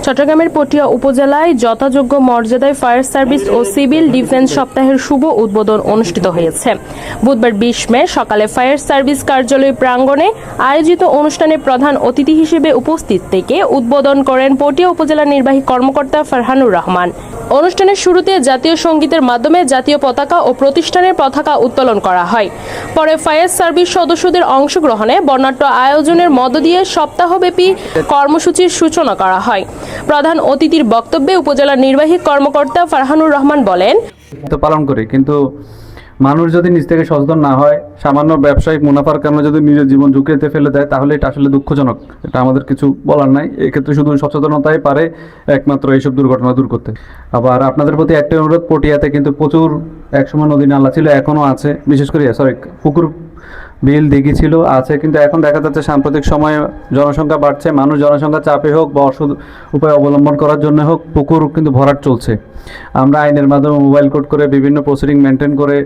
চট্টগ্রামের পটিয়া উপজেলায় যথাযোগ্য মর্যাদায় ফায়ার সার্ভিস ও সিভিল ডিফেন্স সপ্তাহের শুভ উদ্বোধন অনুষ্ঠিত হয়েছে। বুধবার 20 মে সকালে ফায়ার সার্ভিস কার্যালয় প্রাঙ্গণে আয়োজিত অনুষ্ঠানে প্রধান অতিথি হিসেবে উপস্থিত থেকে উদ্বোধন করেন পটিয়া উপজেলা নির্বাহী কর্মকর্তা ফারহানুর রহমান। অনুষ্ঠানের শুরুতে জাতীয় সঙ্গীতের মাধ্যমে জাতীয় পতাকা ও প্রতিষ্ঠানের পতাকা উত্তোলন করা হয়। পরে ফায়ার সার্ভিস সদস্যদের অংশগ্রহণে বর্ণাঢ্য আয়োজনের মধ্য দিয়ে সপ্তাহব্যাপী কর্মসূচির সূচনা করা হয়। প্রধান অতিথির বক্তব্যে উপজেলা নির্বাহী কর্মকর্তা ফারহানুর রহমান বলেন, পালন করি, কিন্তু মানুষ যদি নিজ থেকে সচেতন না হয়, সামান্য ব্যবসায়িক মুনাফার কারণে যদি নিজের জীবন ঝুঁকিতে ফেলে দেয়, তাহলে এটা আসলে দুঃখজনক। এটা আমাদের কিছু বলার নাই। এক্ষেত্রে শুধু সচেতনতাই পারে একমাত্র এইসব দুর্ঘটনা দূর করতে। আবার আপনাদের প্রতি একটা অনুরোধ, পটিয়াতে কিন্তু প্রচুর একসময় নদী নালা ছিল, এখনও আছে, বিশেষ করে পুকুর বিল দিঘি ছিল, আছে, কিন্তু এখন দেখা যাচ্ছে সাম্প্রতিক সময়ে জনসংখ্যা বাড়ছে, মানুষ জনসংখ্যা চাপে হোক বা অসৎ উপায় অবলম্বন করার জন্য হোক, পুকুর কিন্তু ভরাট চলছে। আমরা আইনের মাধ্যমে মোবাইল কোড করে বিভিন্ন প্রসিডিং মেনটেন করে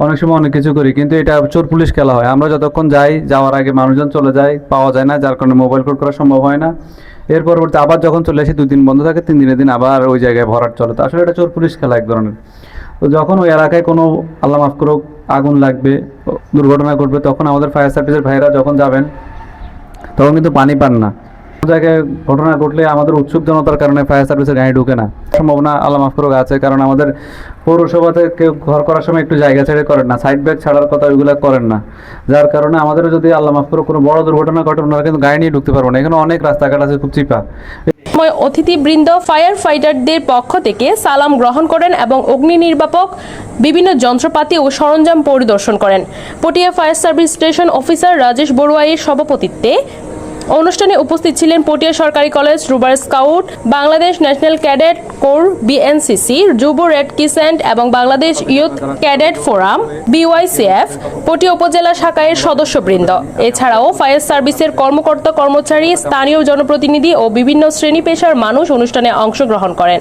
অনেক সময় অনেক কিছু করি, কিন্তু এটা চোর পুলিশ খেলা হয়। আমরা যতক্ষণ যাওয়ার আগে মানুষজন চলে যায়, পাওয়া যায় না, যার কারণে মোবাইল কোড করা সম্ভব হয় না। এর পরবর্তী আবার যখন চলে আসি 2 দিন বন্ধ থাকে, 3 দিনের দিন আবার ওই জায়গায় ভরাট চলে। তো আসলে এটা চোর পুলিশ খেলা এক ধরনের। তো যখন ওই এলাকায় কোনো আল্লাহ মাফ করুক আগুন লাগবে, দুর্ঘটনা ঘটবে, তখন আমাদের ফায়ার সার্ভিসের ভাইরা যখন যাবেন তখন কিন্তু পানি পান না। জায়গায় ঘটনা ঘটলে আমাদের উৎসুক জনতার কারণে ফায়ার সার্ভিসের গাড়ি ঢুকে না। সম্ভাবনা আল্লাহ মাফ করুক আছে, কারণ আমাদের পৌরসভাতে কেউ ঘর করার সময় একটু জায়গা ছেড়ে করেন না, সাইড ব্যাগ ছাড়ার কথা ওইগুলো করেন না, যার কারণে আমাদেরও যদি আল্লাহ মাফ করুক কোনো বড় দুর্ঘটনা ঘটে, ওনারা কিন্তু গাড়ি নিয়ে ঢুকতে পারবো না। এখানে অনেক রাস্তাঘাট আছে খুব চিপা। অতিথিবৃন্দ ফায়ার ফাইটারদের পক্ষ থেকে সালাম গ্রহণ করেন এবং অগ্নি নির্বাপক বিভিন্ন যন্ত্রপাতি ও সরঞ্জাম পরিদর্শন করেন। Patiya fire service station officer Rajesh বড়ুয়াইয়ের সভাপতিত্বে অনুষ্ঠানে উপস্থিত ছিলেন পটিয়া সরকারি কলেজ, রুবার scout, Bangladesh national cadet corps BNCC, যুব রেড ক্রিসেন্ট এবং Bangladesh youth cadet forum BYCF, Patiya উপজেলা শাখার সদস্যবৃন্দ। এছাড়াও ফায়ার সার্ভিসের কর্মকর্তা কর্মচারী, স্থানীয় জনপ্রতিনিধি ও বিভিন্ন শ্রেণী পেশার মানুষ অনুষ্ঠানে অংশগ্রহণ করেন।